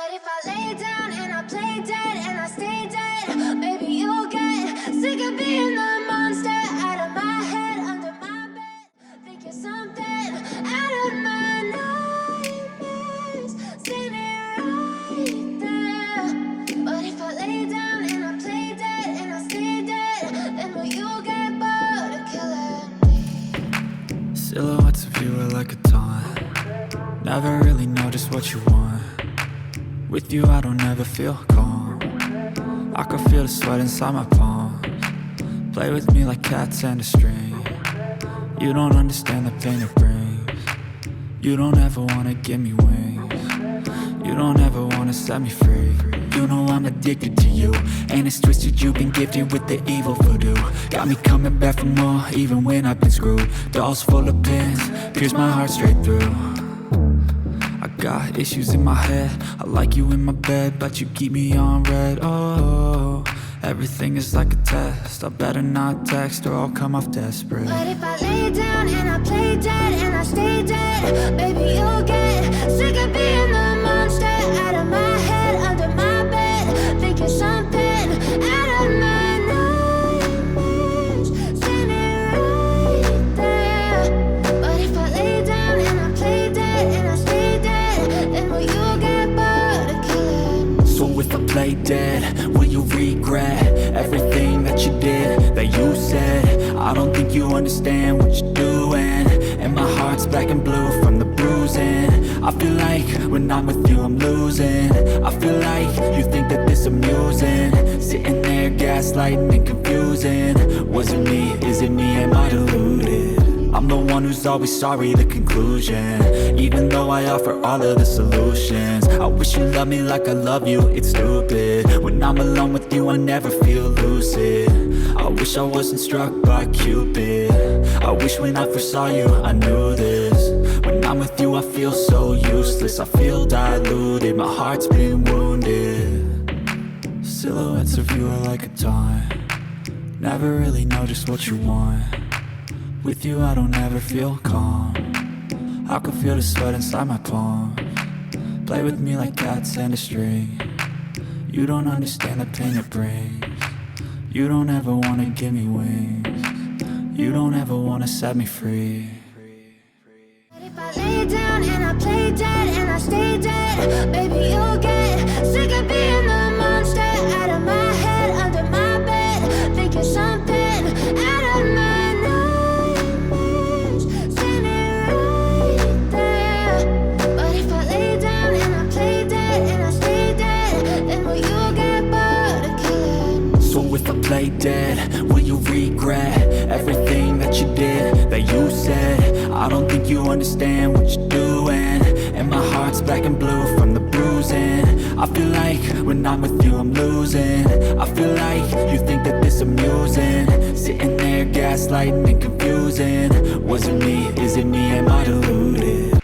But if I lay down and I play dead and I stay dead, maybe you'll get sick of being the monster out of my head, under my bed. Think you're something out of my nightmares, standing right there. But if I lay down and I play dead and I stay dead, then will you get bored of killing me? Silhouettes of you are like a taunt. Never really know just what you want. With you I don't ever feel calm. I can feel the sweat inside my palms. Play with me like cats and a string. You don't understand the pain it brings. You don't ever wanna give me wings. You don't ever wanna set me free. You know I'm addicted to you, and it's twisted, you've been gifted with the evil voodoo. Got me coming back for more, even when I've been screwed. Dolls full of pins, pierce my heart straight through. I got issues in my head, I like you in my bed, but you keep me on red. Oh, everything is like a test, I better not text or I'll come off desperate. But if I lay down and I play dead and I stay dead, maybe you'll get sick of being the monster out of my head, under my bed. Think you're something out of my nightmares, standing right there. But if I lay down and I play dead and I stay dead, then will you get bored of killing me? So if I play dead, will you regret everything that you did, that you said? I don't think you understand what you're doing, and my heart's black and blue from the bruising. I feel like when I'm with you I'm losing. I feel like you think that this amusing, sitting there gaslighting and confusing. Was it me? Is it me? Am I deluded? I'm the one who's always sorry, the conclusion, even though I offer all of the solutions. I wish you loved me like I love you, it's stupid. When I'm alone with you I never feel lucid. I wish I wasn't struck by Cupid. I wish when I first saw you I knew this. When I'm with you I feel so useless, I feel diluted, my heart's been wounded. Silhouettes of you are like a taunt. Never really know just what you want. With you I don't ever feel calm. I can feel the sweat inside my palms. Play with me like cats and a string. You don't understand the pain it brings. You don't ever wanna give me wings. You don't ever wanna set me free. But if I lay down and I play dead and I stay dead, maybe you'll get sick of being the monster out of my head, under my bed. Think you're something out of my nightmares, standing right there. But if I lay down and I play dead and I stay dead, then will you get bored of killing me? So if I play dead, will you regret everything that you did, that you said? I don't think you understand what you're doing, and my heart's black and blue from the bruising. I feel like when I'm with you I'm losing. I feel like you think that this amusing, sitting there gaslighting and confusing. Was it me? Is it me? Am I deluded?